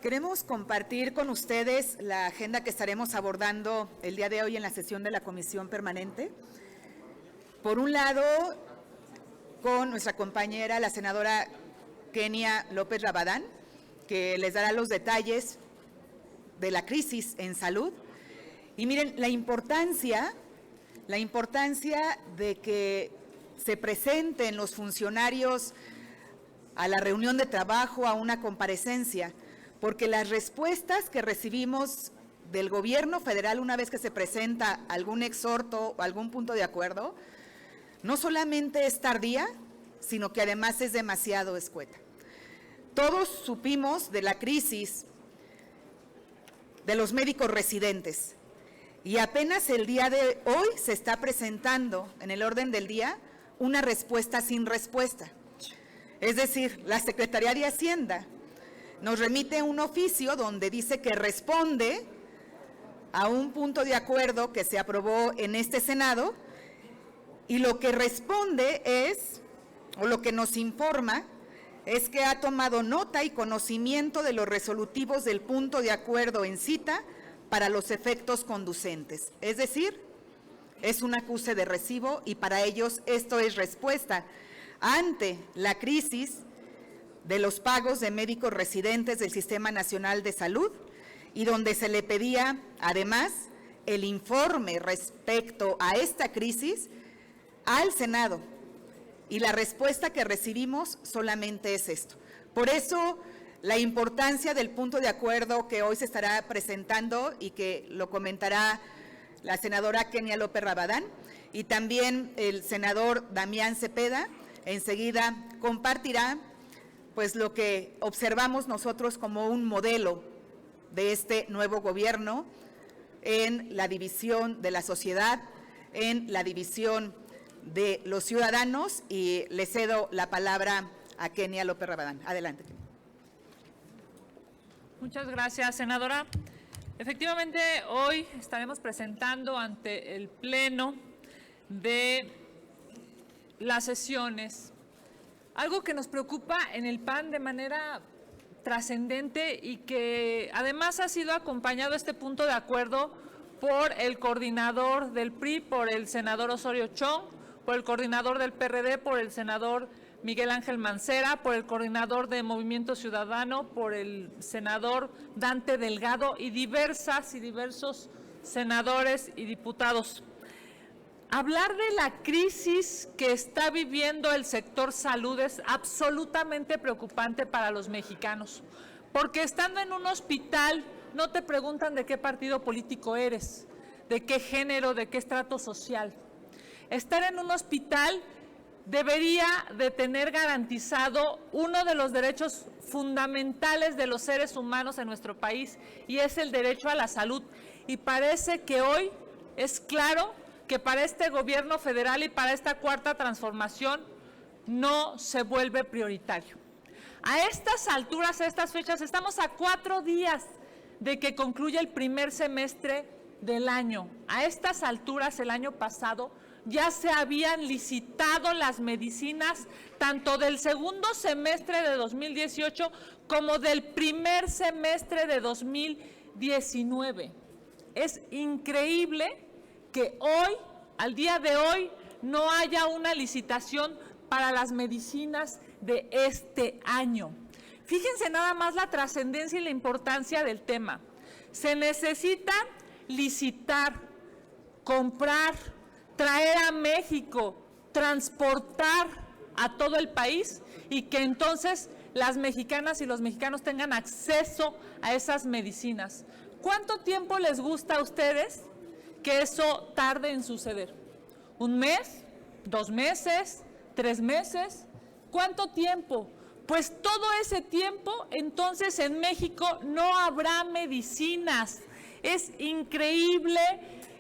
Queremos compartir con ustedes la agenda que estaremos abordando el día de hoy en la sesión de la Comisión Permanente. Por un lado, con nuestra compañera, la senadora Kenia López Rabadán, que les dará los detalles de la crisis en salud. Y miren, la importancia de que se presenten los funcionarios a la reunión de trabajo, a una comparecencia, porque las respuestas que recibimos del gobierno federal una vez que se presenta algún exhorto o algún punto de acuerdo, no solamente es tardía, sino que además es demasiado escueta. Todos supimos de la crisis de los médicos residentes y apenas el día de hoy se está presentando en el orden del día una respuesta sin respuesta. Es decir, la Secretaría de Hacienda nos remite un oficio donde dice que responde a un punto de acuerdo que se aprobó en este Senado y lo que responde es, o lo que nos informa, es que ha tomado nota y conocimiento de los resolutivos del punto de acuerdo en cita para los efectos conducentes. Es decir, es un acuse de recibo y para ellos esto es respuesta ante la crisis de los pagos de médicos residentes del Sistema Nacional de Salud y donde se le pedía, además, el informe respecto a esta crisis al Senado. Y la respuesta que recibimos solamente es esto. Por eso, la importancia del punto de acuerdo que hoy se estará presentando y que lo comentará la senadora Kenia López Rabadán y también el senador Damián Cepeda, enseguida compartirá pues lo que observamos nosotros como un modelo de este nuevo gobierno en la división de la sociedad, en la división de los ciudadanos, y le cedo la palabra a Kenia López Rabadán. Adelante. Muchas gracias, senadora. Efectivamente, hoy estaremos presentando ante el Pleno de las sesiones algo que nos preocupa en el PAN de manera trascendente y que además ha sido acompañado este punto de acuerdo por el coordinador del PRI, por el senador Osorio Chong, por el coordinador del PRD, por el senador Miguel Ángel Mancera, por el coordinador de Movimiento Ciudadano, por el senador Dante Delgado y diversos senadores y diputados. Hablar de la crisis que está viviendo el sector salud es absolutamente preocupante para los mexicanos, porque estando en un hospital no te preguntan de qué partido político eres, de qué género, de qué estrato social. Estar en un hospital debería de tener garantizado uno de los derechos fundamentales de los seres humanos en nuestro país, y es el derecho a la salud. Y parece que hoy es claro que para este gobierno federal y para esta cuarta transformación no se vuelve prioritario. A estas alturas, a estas fechas, estamos a 4 días de que concluya el primer semestre del año. A estas alturas, el año pasado, ya se habían licitado las medicinas tanto del segundo semestre de 2018 como del primer semestre de 2019. Es increíble que hoy, al día de hoy, no haya una licitación para las medicinas de este año. Fíjense nada más la trascendencia y la importancia del tema. Se necesita licitar, comprar, traer a México, transportar a todo el país y que entonces las mexicanas y los mexicanos tengan acceso a esas medicinas. ¿Cuánto tiempo les gusta a ustedes que eso tarde en suceder? ¿1 mes? ¿2 meses? ¿3 meses? ¿Cuánto tiempo? Pues todo ese tiempo, entonces en México no habrá medicinas. Es increíble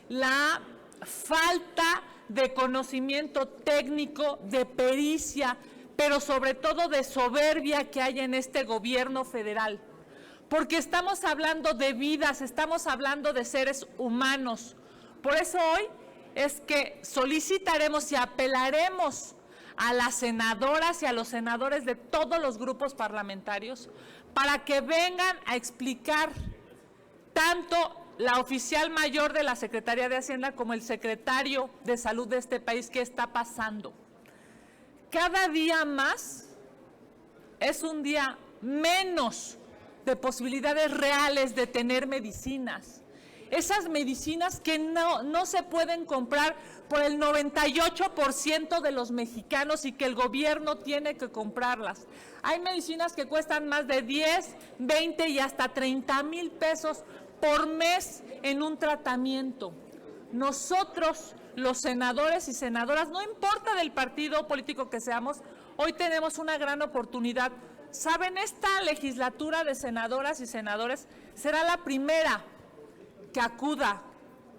la falta de conocimiento técnico, de pericia, pero sobre todo de soberbia que hay en este gobierno federal. Porque estamos hablando de vidas, estamos hablando de seres humanos. Por eso hoy es que solicitaremos y apelaremos a las senadoras y a los senadores de todos los grupos parlamentarios para que vengan a explicar tanto la oficial mayor de la Secretaría de Hacienda como el secretario de Salud de este país qué está pasando. Cada día más es un día menos de posibilidades reales de tener medicinas. Esas medicinas que no se pueden comprar por el 98% de los mexicanos y que el gobierno tiene que comprarlas. Hay medicinas que cuestan más de 10, 20 y hasta 30,000 pesos por mes en un tratamiento. Nosotros, los senadores y senadoras, no importa del partido político que seamos, hoy tenemos una gran oportunidad. ¿Saben? Esta legislatura de senadoras y senadores será la primera que acuda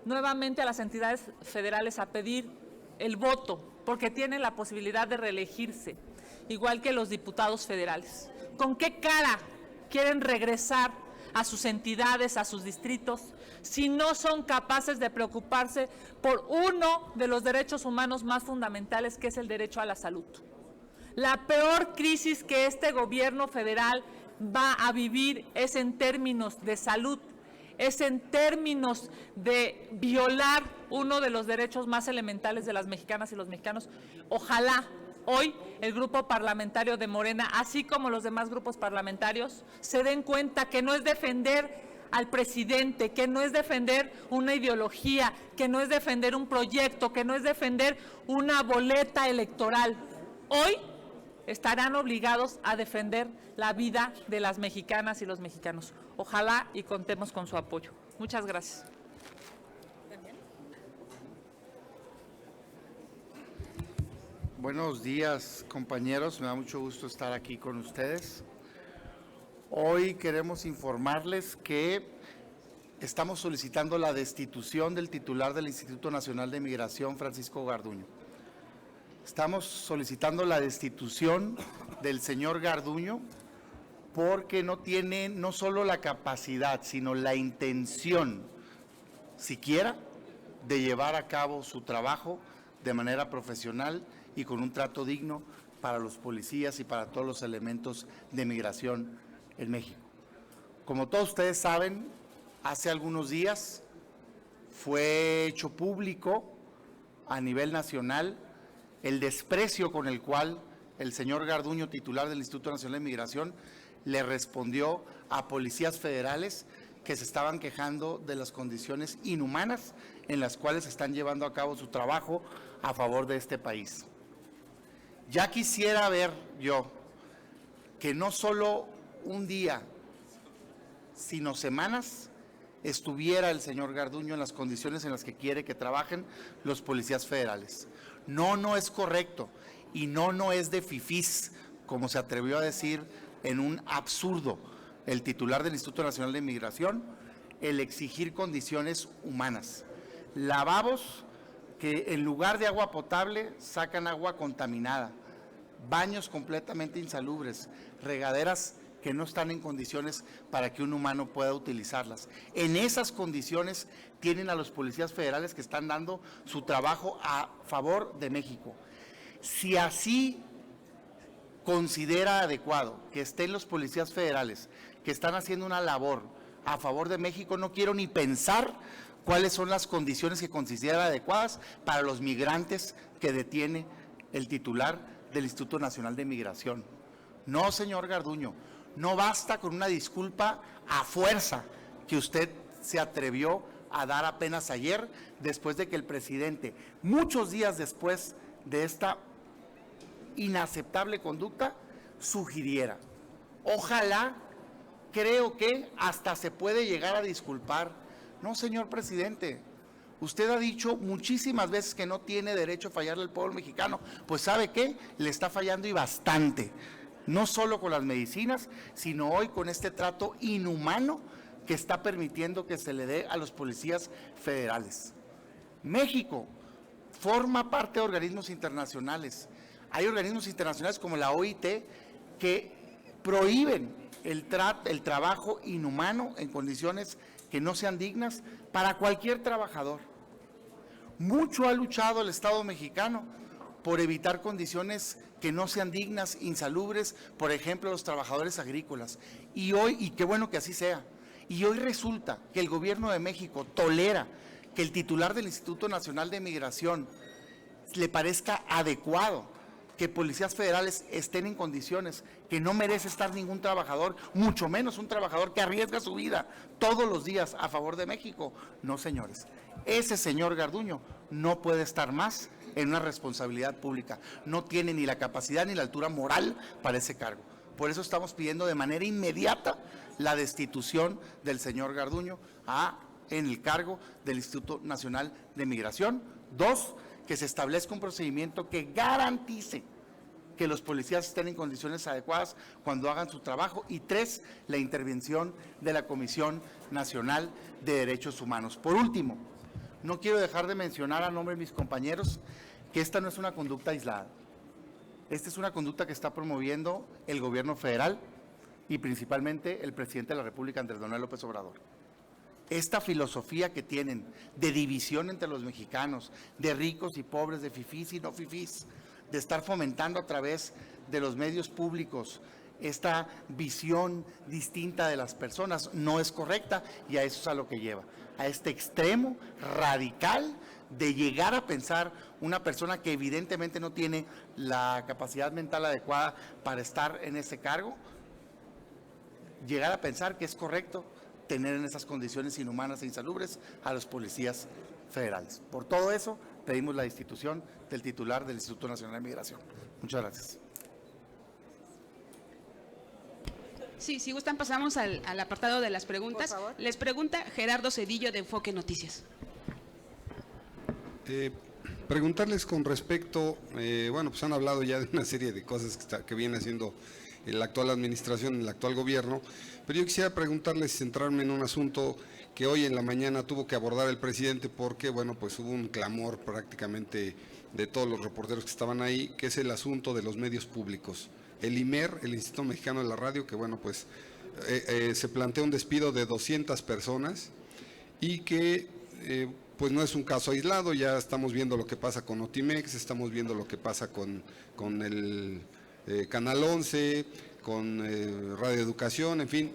nuevamente a las entidades federales a pedir el voto, porque tienen la posibilidad de reelegirse, igual que los diputados federales. ¿Con qué cara quieren regresar a sus entidades, a sus distritos, si no son capaces de preocuparse por uno de los derechos humanos más fundamentales, que es el derecho a la salud? La peor crisis que este gobierno federal va a vivir es en términos de salud, es en términos de violar uno de los derechos más elementales de las mexicanas y los mexicanos. Ojalá hoy el grupo parlamentario de Morena, así como los demás grupos parlamentarios, se den cuenta que no es defender al presidente, que no es defender una ideología, que no es defender un proyecto, que no es defender una boleta electoral. Hoy estarán obligados a defender la vida de las mexicanas y los mexicanos. Ojalá y contemos con su apoyo. Muchas gracias. Buenos días, compañeros. Me da mucho gusto estar aquí con ustedes. Hoy queremos informarles que estamos solicitando la destitución del titular del Instituto Nacional de Migración, Francisco Garduño. Estamos solicitando la destitución del señor Garduño porque no tiene no solo la capacidad, sino la intención, siquiera, de llevar a cabo su trabajo de manera profesional y con un trato digno para los policías y para todos los elementos de migración en México. Como todos ustedes saben, hace algunos días fue hecho público a nivel nacional el desprecio con el cual el señor Garduño, titular del Instituto Nacional de Migración, le respondió a policías federales que se estaban quejando de las condiciones inhumanas en las cuales están llevando a cabo su trabajo a favor de este país. Ya quisiera ver yo que no solo un día, sino semanas, estuviera el señor Garduño en las condiciones en las que quiere que trabajen los policías federales. No es correcto y no es de fifís, como se atrevió a decir en un absurdo el titular del Instituto Nacional de Migración, el exigir condiciones humanas. Lavabos que en lugar de agua potable sacan agua contaminada, baños completamente insalubres, regaderas que no están en condiciones para que un humano pueda utilizarlas. En esas condiciones tienen a los policías federales que están dando su trabajo a favor de México. Si así considera adecuado que estén los policías federales que están haciendo una labor a favor de México, no quiero ni pensar cuáles son las condiciones que considera adecuadas para los migrantes que detiene el titular del Instituto Nacional de Migración. No, señor Garduño, no basta con una disculpa a fuerza que usted se atrevió a dar apenas ayer, después de que el presidente, muchos días después de esta inaceptable conducta, sugiriera. Ojalá, creo que hasta se puede llegar a disculpar. No, señor presidente, usted ha dicho muchísimas veces que no tiene derecho a fallarle al pueblo mexicano. Pues ¿sabe qué? Le está fallando y bastante. No solo con las medicinas, sino hoy con este trato inhumano que está permitiendo que se le dé a los policías federales. México forma parte de organismos internacionales. Hay organismos internacionales como la OIT que prohíben el trabajo inhumano en condiciones que no sean dignas para cualquier trabajador. Mucho ha luchado el Estado mexicano por evitar condiciones que no sean dignas, insalubres, por ejemplo, los trabajadores agrícolas. Y hoy, y qué bueno que así sea, y hoy resulta que el gobierno de México tolera que el titular del Instituto Nacional de Migración le parezca adecuado que policías federales estén en condiciones que no merece estar ningún trabajador, mucho menos un trabajador que arriesga su vida todos los días a favor de México. No, señores, ese señor Garduño no puede estar más en una responsabilidad pública, no tiene ni la capacidad ni la altura moral para ese cargo. Por eso estamos pidiendo de manera inmediata la destitución del señor Garduño en el cargo del Instituto Nacional de Migración. 2, que se establezca un procedimiento que garantice que los policías estén en condiciones adecuadas cuando hagan su trabajo. Y 3, la intervención de la Comisión Nacional de Derechos Humanos. Por último, no quiero dejar de mencionar a nombre de mis compañeros que esta no es una conducta aislada. Esta es una conducta que está promoviendo el gobierno federal y principalmente el presidente de la República, Andrés Manuel López Obrador. Esta filosofía que tienen de división entre los mexicanos, de ricos y pobres, de fifís y no fifís, de estar fomentando a través de los medios públicos esta visión distinta de las personas, no es correcta, y a eso es a lo que lleva, a este extremo radical de llegar a pensar una persona que evidentemente no tiene la capacidad mental adecuada para estar en ese cargo, llegar a pensar que es correcto tener en esas condiciones inhumanas e insalubres a los policías federales. Por todo eso, pedimos la destitución del titular del Instituto Nacional de Migración. Muchas gracias. Sí, si gustan pasamos al apartado de las preguntas. Por favor. Les pregunta Gerardo Cedillo de Enfoque Noticias. Preguntarles con respecto, bueno, pues han hablado ya de una serie de cosas que viene haciendo la actual administración, el actual gobierno, pero yo quisiera preguntarles y centrarme en un asunto que hoy en la mañana tuvo que abordar el presidente porque, bueno, pues hubo un clamor prácticamente de todos los reporteros que estaban ahí, que es el asunto de los medios públicos. El IMER, el Instituto Mexicano de la Radio, que bueno, pues se plantea un despido de 200 personas y que pues no es un caso aislado, ya estamos viendo lo que pasa con Notimex, estamos viendo lo que pasa con el Canal 11, con Radio Educación, en fin,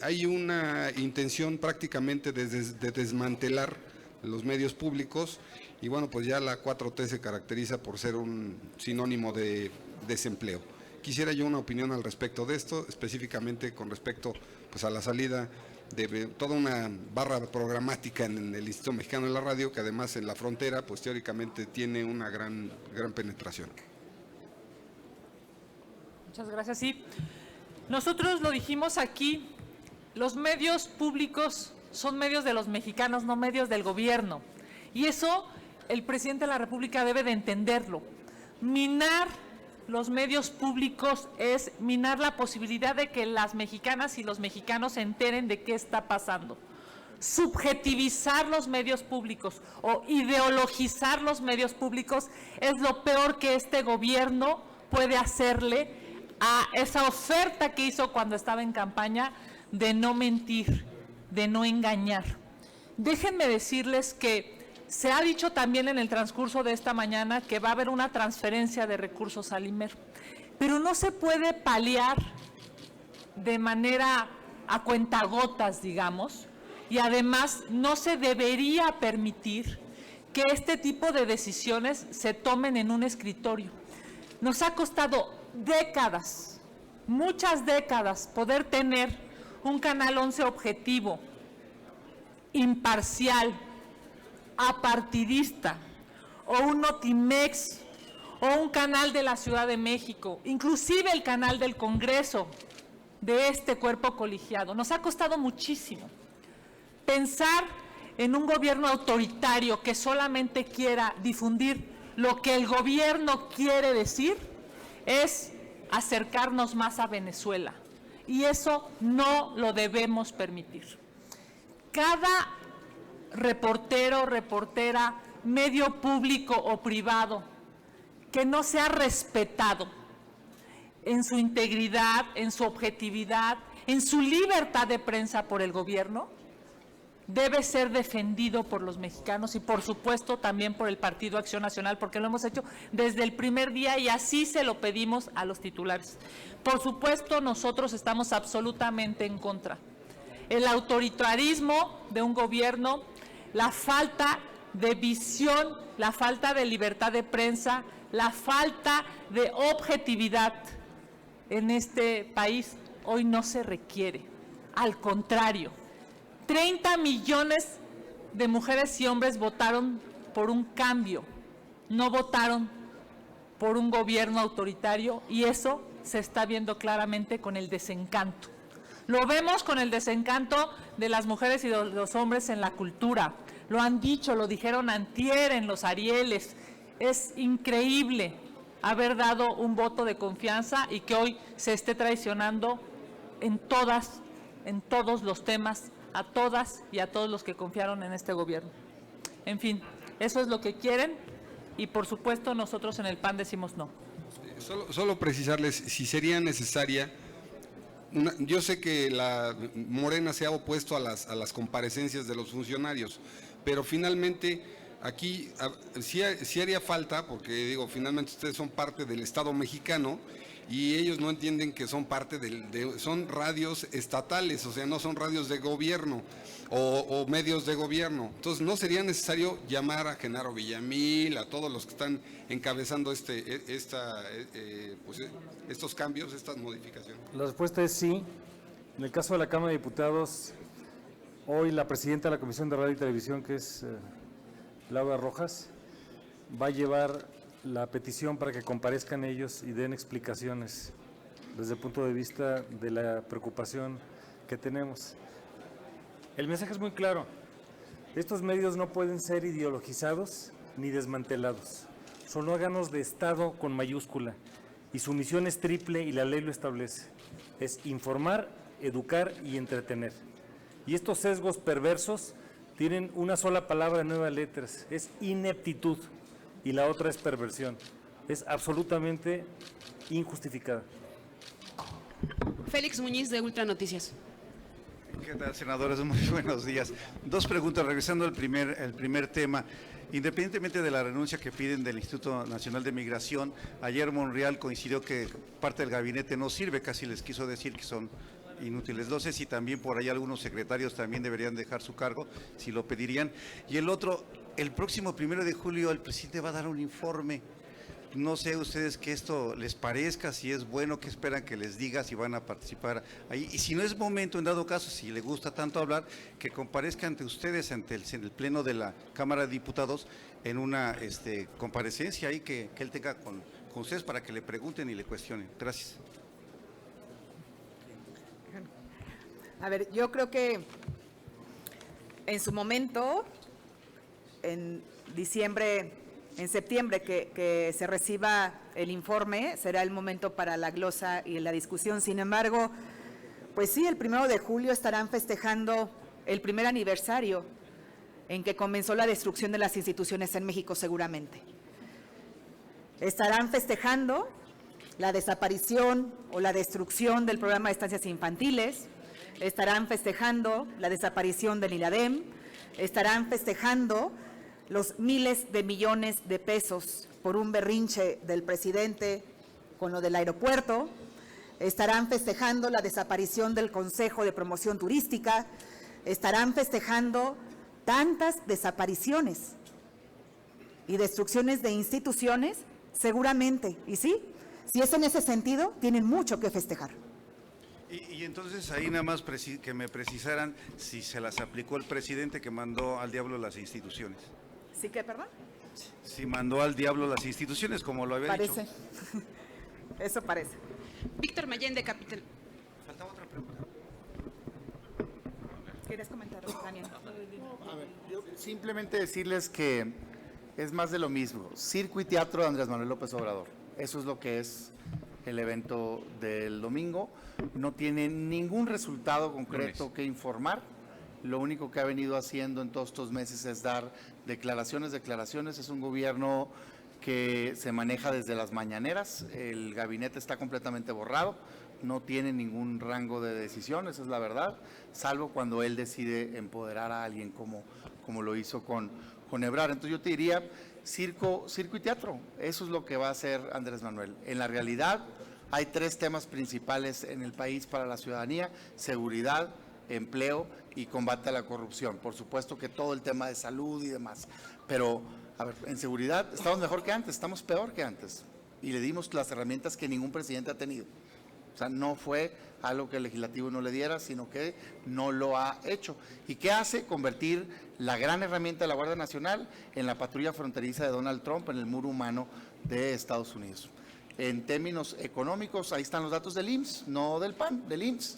hay una intención prácticamente de desmantelar los medios públicos y bueno, pues ya la 4T se caracteriza por ser un sinónimo de desempleo. Quisiera yo una opinión al respecto de esto, específicamente con respecto pues a la salida de toda una barra programática en el Instituto Mexicano de la Radio, que además en la frontera pues teóricamente tiene una gran penetración. Muchas gracias. Sí, nosotros lo dijimos aquí, los medios públicos son medios de los mexicanos, no medios del gobierno. Y eso el presidente de la República debe de entenderlo. Minar los medios públicos es minar la posibilidad de que las mexicanas y los mexicanos se enteren de qué está pasando. Subjetivizar los medios públicos o ideologizar los medios públicos es lo peor que este gobierno puede hacerle a esa oferta que hizo cuando estaba en campaña de no mentir, de no engañar. Déjenme decirles que se ha dicho también en el transcurso de esta mañana que va a haber una transferencia de recursos al IMER, pero no se puede paliar de manera a cuentagotas, digamos, y además no se debería permitir que este tipo de decisiones se tomen en un escritorio. Nos ha costado décadas, muchas décadas, poder tener un Canal 11 objetivo, imparcial, apartidista, o un Notimex, o un canal de la Ciudad de México, inclusive el canal del Congreso, de este cuerpo colegiado. Nos ha costado muchísimo. Pensar en un gobierno autoritario que solamente quiera difundir lo que el gobierno quiere decir es acercarnos más a Venezuela. Y eso no lo debemos permitir. Cada reportero, reportera, medio público o privado que no sea respetado en su integridad, en su objetividad, en su libertad de prensa por el gobierno, debe ser defendido por los mexicanos y por supuesto también por el Partido Acción Nacional, porque lo hemos hecho desde el primer día y así se lo pedimos a los titulares. Por supuesto, nosotros estamos absolutamente en contra. El autoritarismo de un gobierno, la falta de visión, la falta de libertad de prensa, la falta de objetividad en este país hoy no se requiere. Al contrario, 30 millones de mujeres y hombres votaron por un cambio, no votaron por un gobierno autoritario y eso se está viendo claramente con el desencanto. Lo vemos con el desencanto de las mujeres y de los hombres en la cultura. Lo han dicho, lo dijeron antier en los Arieles. Es increíble haber dado un voto de confianza y que hoy se esté traicionando en todos los temas, a todas y a todos los que confiaron en este gobierno. En fin, eso es lo que quieren y por supuesto nosotros en el PAN decimos no. Solo precisarles si sería necesaria, yo sé que la Morena se ha opuesto a las comparecencias de los funcionarios, pero finalmente aquí sí haría falta, porque digo, finalmente ustedes son parte del Estado mexicano y ellos no entienden que son parte son radios estatales, o sea, no son radios de gobierno o medios de gobierno. Entonces, ¿no sería necesario llamar a Genaro Villamil, a todos los que están encabezando estos cambios, estas modificaciones? La respuesta es sí. En el caso de la Cámara de Diputados, hoy la presidenta de la Comisión de Radio y Televisión, que es Laura Rojas, va a llevar la petición para que comparezcan ellos y den explicaciones desde el punto de vista de la preocupación que tenemos. El mensaje es muy claro. Estos medios no pueden ser ideologizados ni desmantelados. Son órganos de Estado con mayúscula y su misión es triple y la ley lo establece. Es informar, educar y entretener. Y estos sesgos perversos tienen una sola palabra de 9 letras, es ineptitud. Y la otra es perversión. Es absolutamente injustificada. Félix Muñiz, de Ultra Noticias. ¿Qué tal, senadores? Muy buenos días. Dos preguntas, regresando al primer tema. Independientemente de la renuncia que piden del Instituto Nacional de Migración, ayer Monreal coincidió que parte del gabinete no sirve, casi les quiso decir que son inútiles. No sé si también por ahí algunos secretarios también deberían dejar su cargo, si lo pedirían. Y el otro, el próximo 1 de julio el presidente va a dar un informe. No sé ustedes que esto les parezca, si es bueno, qué esperan que les diga, si van a participar ahí. Y si no es momento, en dado caso, si le gusta tanto hablar, que comparezca ante ustedes, ante el Pleno de la Cámara de Diputados, en una comparecencia ahí que él tenga con ustedes para que le pregunten y le cuestionen. Gracias. A ver, yo creo que en su momento, en septiembre que se reciba el informe, será el momento para la glosa y la discusión. Sin embargo, pues sí, el 1 de julio estarán festejando el primer aniversario en que comenzó la destrucción de las instituciones en México, seguramente. Estarán festejando la desaparición o la destrucción del programa de estancias infantiles, estarán festejando la desaparición del INADEM, estarán festejando los miles de millones de pesos por un berrinche del presidente con lo del aeropuerto, estarán festejando la desaparición del Consejo de Promoción Turística, estarán festejando tantas desapariciones y destrucciones de instituciones, seguramente, y sí, si es en ese sentido, tienen mucho que festejar. Y entonces ahí nada más que me precisaran si se las aplicó el presidente que mandó al diablo las instituciones. ¿Sí que, perdón? Si mandó al diablo las instituciones, como lo había dicho. Parece. Eso parece. Víctor Mayén, de Capital. Faltaba otra pregunta. ¿Quieres comentar, Daniel? A ver, yo simplemente decirles que es más de lo mismo. Circo y teatro de Andrés Manuel López Obrador. Eso es lo que es el evento del domingo. No tiene ningún resultado concreto que informar. Lo único que ha venido haciendo en todos estos meses es dar declaraciones. Es un gobierno que se maneja desde las mañaneras. El gabinete está completamente borrado. no tiene ningún rango de decisión, esa es la verdad, salvo cuando él decide empoderar a alguien como lo hizo con Ebrard. Entonces yo te diría, circo y teatro, eso es lo que va a hacer Andrés Manuel. En la realidad hay 3 temas principales en el país para la ciudadanía: seguridad, empleo y combate a la corrupción. Por supuesto que todo el tema de salud y demás, pero a ver, en seguridad estamos mejor que antes, estamos peor que antes, y le dimos las herramientas que ningún presidente ha tenido. O sea, no fue algo que el legislativo no le diera, sino que no lo ha hecho. ¿Y qué hace? Convertir la gran herramienta de la Guardia Nacional en la patrulla fronteriza de Donald Trump, en el muro humano de Estados Unidos. En términos económicos, ahí están los datos del IMSS, no del PAN, del IMSS.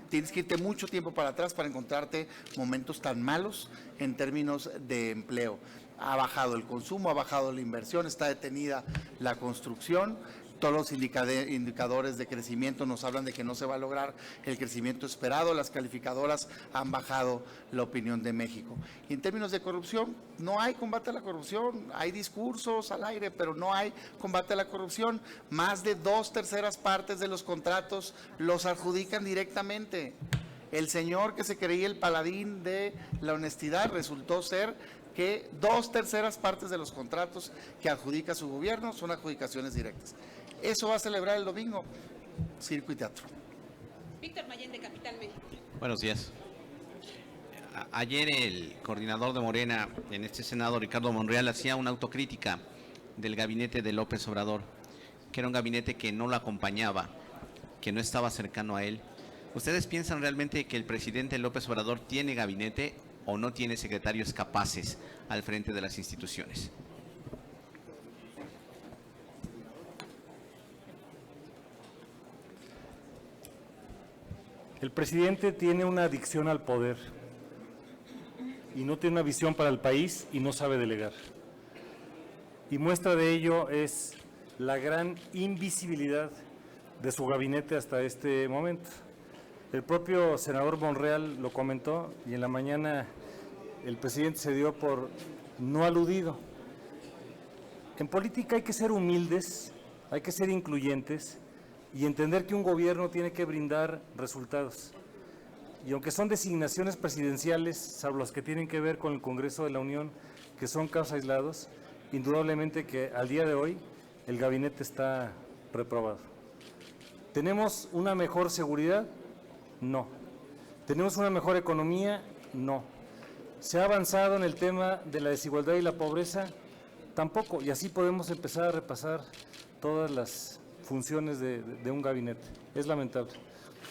Tienes que irte mucho tiempo para atrás para encontrarte momentos tan malos en términos de empleo. Ha bajado el consumo, ha bajado la inversión, está detenida la construcción. Todos los indicadores de crecimiento nos hablan de que no se va a lograr el crecimiento esperado. Las calificadoras han bajado la opinión de México. Y en términos de corrupción, no hay combate a la corrupción. Hay discursos al aire, pero no hay combate a la corrupción. Más de 2/3 partes de los contratos los adjudican directamente. El señor que se creía el paladín de la honestidad resultó ser que 2/3 partes de los contratos que adjudica su gobierno son adjudicaciones directas. Eso va a celebrar el domingo, circo y teatro. Víctor Mayén, de Capital México. Buenos días. Ayer el coordinador de Morena en este Senado, Ricardo Monreal, hacía una autocrítica del gabinete de López Obrador, que era un gabinete que no lo acompañaba, que no estaba cercano a él. ¿Ustedes piensan realmente que el presidente López Obrador tiene gabinete o no tiene secretarios capaces al frente de las instituciones? El presidente tiene una adicción al poder y no tiene una visión para el país y no sabe delegar. Y muestra de ello es la gran invisibilidad de su gabinete hasta este momento. El propio senador Monreal lo comentó y en la mañana el presidente se dio por no aludido. En política hay que ser humildes, hay que ser incluyentes y entender que un gobierno tiene que brindar resultados. Y aunque son designaciones presidenciales, salvo las que tienen que ver con el Congreso de la Unión, que son casos aislados, indudablemente que al día de hoy el gabinete está reprobado. ¿Tenemos una mejor seguridad? No. ¿Tenemos una mejor economía? No. ¿Se ha avanzado en el tema de la desigualdad y la pobreza? Tampoco. Y así podemos empezar a repasar todas las funciones de un gabinete. Es lamentable.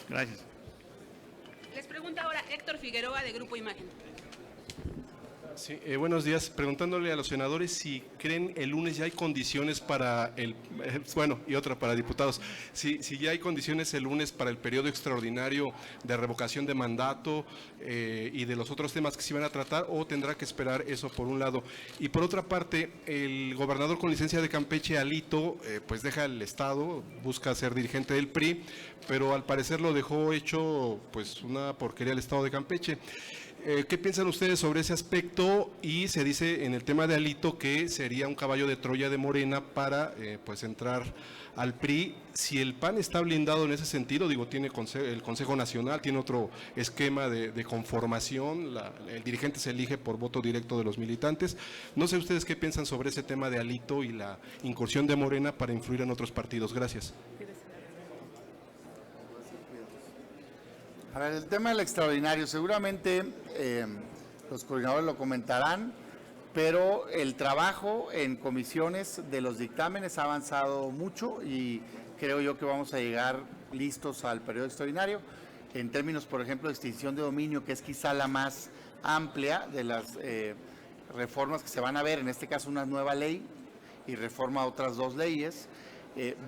Gracias. Les pregunta ahora Héctor Figueroa, de Grupo Imagen. Sí, buenos días. Preguntándole a los senadores si creen el lunes ya hay condiciones para y otra para diputados, si ya hay condiciones el lunes para el periodo extraordinario de revocación de mandato y de los otros temas que se van a tratar, o tendrá que esperar eso por un lado. Y por otra parte, el gobernador con licencia de Campeche, Alito, pues deja el Estado, busca ser dirigente del PRI, pero al parecer lo dejó hecho pues una porquería el Estado de Campeche. ¿Qué piensan ustedes sobre ese aspecto? Y se dice en el tema de Alito que sería un caballo de Troya de Morena para pues entrar al PRI. Si el PAN está blindado en ese sentido, digo, tiene el Consejo Nacional, tiene otro esquema de conformación, el dirigente se elige por voto directo de los militantes. No sé ustedes qué piensan sobre ese tema de Alito y la incursión de Morena para influir en otros partidos. Gracias. A ver, el tema del extraordinario, seguramente los coordinadores lo comentarán, pero el trabajo en comisiones de los dictámenes ha avanzado mucho y creo yo que vamos a llegar listos al periodo extraordinario. En términos, por ejemplo, de extinción de dominio, que es quizá la más amplia de las reformas que se van a ver, en este caso una nueva ley y reforma a otras 2 leyes,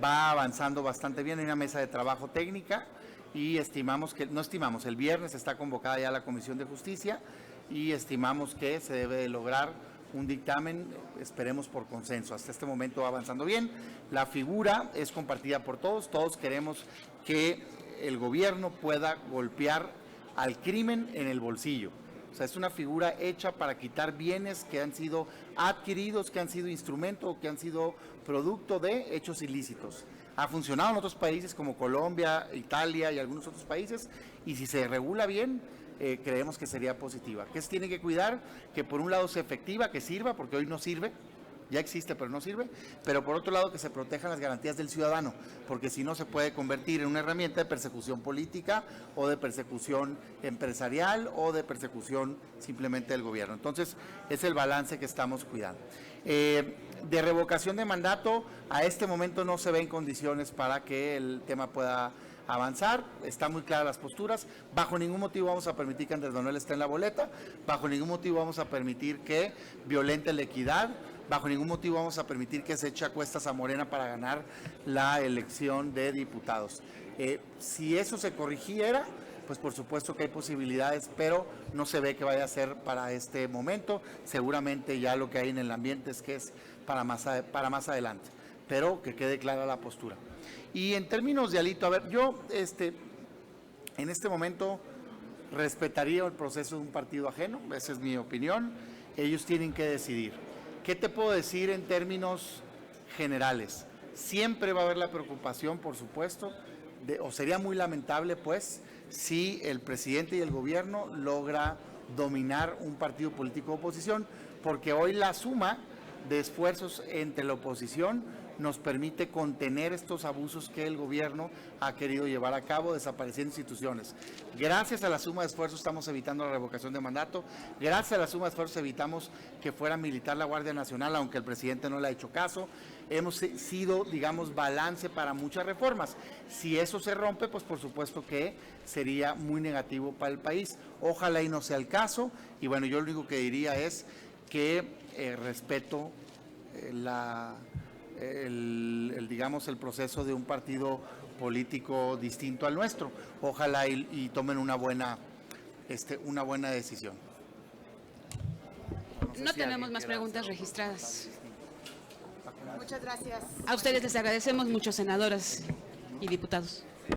va avanzando bastante bien. Hay una mesa de trabajo técnica y el viernes está convocada ya la Comisión de Justicia y estimamos que se debe de lograr un dictamen, esperemos por consenso. Hasta este momento va avanzando bien. La figura es compartida por todos, todos queremos que el gobierno pueda golpear al crimen en el bolsillo. O sea, es una figura hecha para quitar bienes que han sido adquiridos, que han sido instrumento o que han sido producto de hechos ilícitos. Ha funcionado en otros países como Colombia, Italia y algunos otros países, y si se regula bien, creemos que sería positiva. ¿Qué se tiene que cuidar? Que por un lado sea efectiva, que sirva, porque hoy no sirve, ya existe pero no sirve, pero por otro lado que se protejan las garantías del ciudadano, porque si no se puede convertir en una herramienta de persecución política o de persecución empresarial o de persecución simplemente del gobierno. Entonces, es el balance que estamos cuidando. De revocación de mandato, a este momento no se ven condiciones para que el tema pueda avanzar, están muy claras las posturas, bajo ningún motivo vamos a permitir que Andrés Manuel esté en la boleta, bajo ningún motivo vamos a permitir que violente la equidad, bajo ningún motivo vamos a permitir que se eche a cuestas a Morena para ganar la elección de diputados. Si eso se corrigiera, pues por supuesto que hay posibilidades, pero no se ve que vaya a ser para este momento. Seguramente ya lo que hay en el ambiente es que es para más adelante, pero que quede clara la postura. Y en términos de Alito, a ver, yo en este momento respetaría el proceso de un partido ajeno, esa es mi opinión, ellos tienen que decidir. ¿Qué te puedo decir en términos generales? Siempre va a haber la preocupación, por supuesto, o sería muy lamentable, pues, si el presidente y el gobierno logra dominar un partido político de oposición, porque hoy la suma de esfuerzos entre la oposición nos permite contener estos abusos que el gobierno ha querido llevar a cabo, desapareciendo instituciones. Gracias a la suma de esfuerzos estamos evitando la revocación de mandato, gracias a la suma de esfuerzos evitamos que fuera militar la Guardia Nacional, aunque el presidente no le ha hecho caso. Hemos sido, digamos, balance para muchas reformas. Si eso se rompe, pues por supuesto que sería muy negativo para el país. Ojalá y no sea el caso, y bueno, yo lo único que diría es que respeto digamos, el proceso de un partido político distinto al nuestro. Ojalá y tomen una buena decisión. No tenemos más preguntas registradas. Muchas gracias. A ustedes les agradecemos mucho, senadoras y diputados.